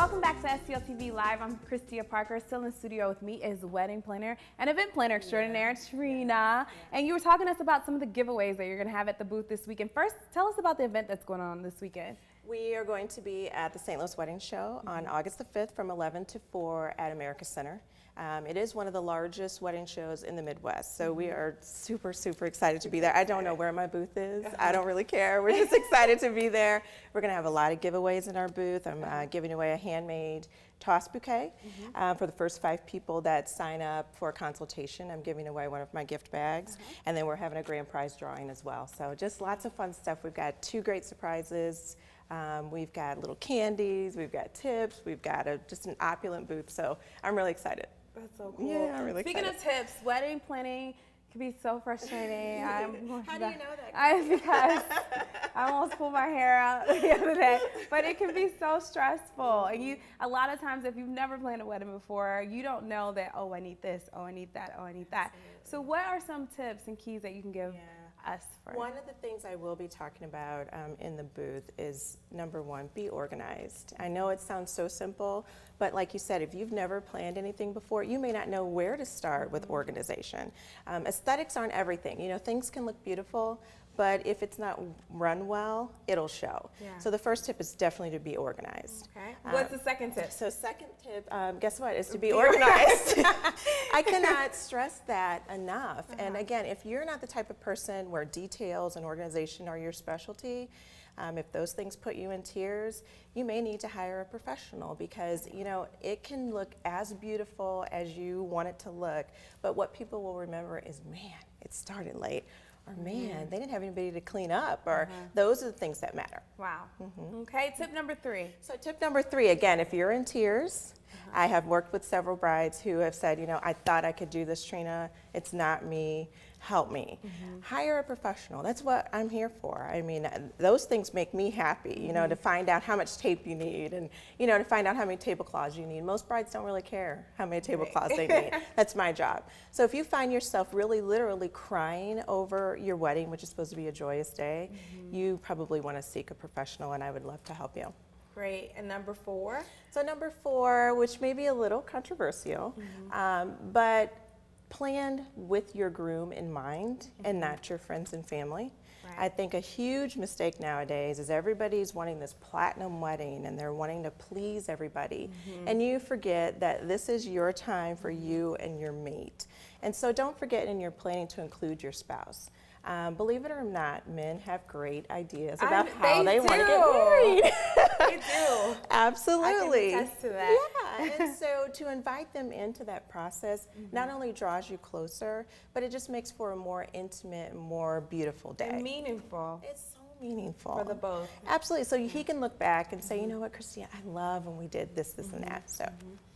Welcome back to STL TV Live. I'm Christia Parker. Still in studio with me is wedding planner and event planner extraordinaire, Trina. And you were talking to us about some of the giveaways that you're going to have at the booth this weekend. First, tell us about the event that's going on this weekend. We are going to be at the St. Louis Wedding Show on August the 5th from 11 to 4 at America Center. It is one of the largest wedding shows in the Midwest, so we are super, super excited to be there. I don't know where my booth is. I don't really care. We're just excited to be there. We're going to have a lot of giveaways in our booth. I'm giving away a handmade toss bouquet for the first 5 people that sign up for a consultation. I'm giving away one of my gift bags, and then we're having a grand prize drawing as well. So just lots of fun stuff. We've got 2 great surprises. We've got little candies, we've got tips, we've got just an opulent booth, so I'm really excited. That's so cool. Yeah, I'm really Speaking excited. of tips, wedding planning can be so frustrating. How do you know that? Because I almost pulled my hair out the other day, but it can be so stressful. And a lot of times, if you've never planned a wedding before, you don't know that, oh, I need this, oh, I need that, oh, I need that. Absolutely. So what are some tips and keys that you can give us for? One of the things I will be talking about in the booth is, number 1, be organized. I know it sounds so simple, but like you said, if you've never planned anything before, you may not know where to start with organization. Aesthetics aren't everything. You know, things can look beautiful, but if it's not run well, it'll show. Yeah. So the first tip is definitely to be organized. Okay. What's the second tip? So second tip, guess what, is to be organized. I cannot stress that enough. And again, if you're not the type of person where details and organization are your specialty, if those things put you in tears, you may need to hire a professional, because you know it can look as beautiful as you want it to look, but what people will remember is, man, it started late, or man, they didn't have anybody to clean up, or those are the things that matter. Wow. Okay, tip number 3. So tip number 3, again, if you're in tears, I have worked with several brides who have said, you know, I thought I could do this, Trina, it's not me, help me. Hire a professional. That's what I'm here for. I mean, those things make me happy, you know, to find out how much tape you need, and, you know, to find out how many tablecloths you need. Most brides don't really care how many tablecloths they need. That's my job. So if you find yourself really literally crying over your wedding, which is supposed to be a joyous day, you probably want to seek a professional, and I would love to help you. Great. And number 4? So number 4, which may be a little controversial, but plan with your groom in mind and not your friends and family. Right. I think a huge mistake nowadays is everybody's wanting this platinum wedding, and they're wanting to please everybody. And you forget that this is your time for you and your mate. And so don't forget in your planning to include your spouse. Believe it or not, men have great ideas about how they want to get married. They do. Absolutely. I can attest to that. Yeah, and so to invite them into that process not only draws you closer, but it just makes for a more intimate, more beautiful day. And meaningful. It's so meaningful. For the both. Absolutely. So he can look back and say, you know what, Christia, I love when we did this, this, and that. So,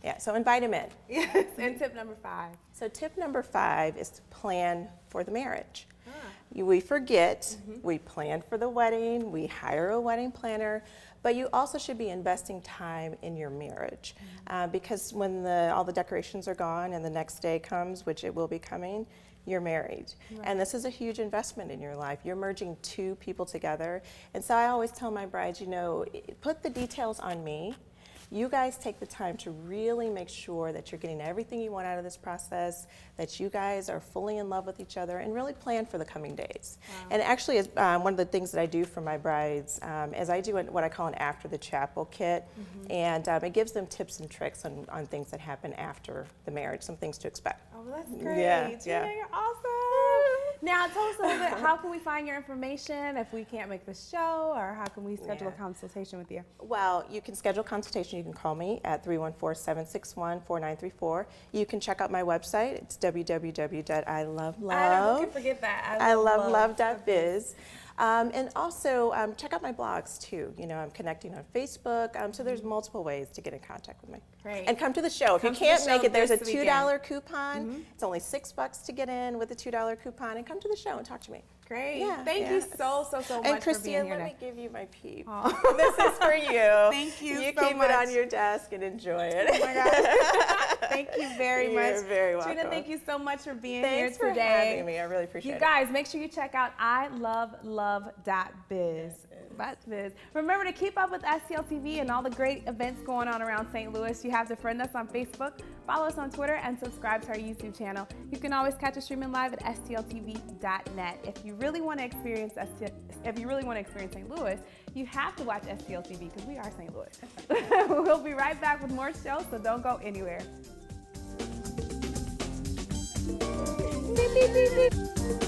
yeah, so invite him in. Yes. And tip number 5. So tip number 5 is to plan for the marriage. We forget, we plan for the wedding, we hire a wedding planner, but you also should be investing time in your marriage, because when all the decorations are gone and the next day comes, which it will be coming, you're married. And this is a huge investment in your life. You're merging 2 people together. And so I always tell my brides, you know, put the details on me. You guys take the time to really make sure that you're getting everything you want out of this process, that you guys are fully in love with each other, and really plan for the coming days. And actually, one of the things that I do for my brides is I do what I call an after the chapel kit, and it gives them tips and tricks on things that happen after the marriage, some things to expect. Oh, that's great. Yeah, Trina, you're awesome. Now, tell us a little bit, how can we find your information if we can't make the show, or how can we schedule a consultation with you? Well, you can schedule a consultation. You can call me at 314-761-4934. You can check out my website. It's www.ilovelove. I can forget that. ilovelove.biz. And also check out my blogs too. You know, I'm connecting on Facebook, so there's multiple ways to get in contact with me. Great. And come to the show. If you can't make it, there's a $2 coupon. It's only $6 to get in with a $2 coupon, and come to the show and talk to me. Great. Yeah, Thank you so much and for Christia, being here. let me give you my peep. Oh. This is for you. Thank you You so keep much. it on your desk and enjoy it. Oh my gosh. Thank you very much. You're very welcome. Trina, thank you so much for being Thanks here today. for having me. I really appreciate it. You guys, make sure you check out ilovelove.biz. Watch this. Remember to keep up with STL TV and all the great events going on around St. Louis. You have to friend us on Facebook, follow us on Twitter, and subscribe to our YouTube channel. You can always catch us streaming live at stltv.net. If you really want to experience St. Louis, you have to watch STL TV because we are St. Louis. We'll be right back with more shows, so don't go anywhere. Beep, beep, beep, beep.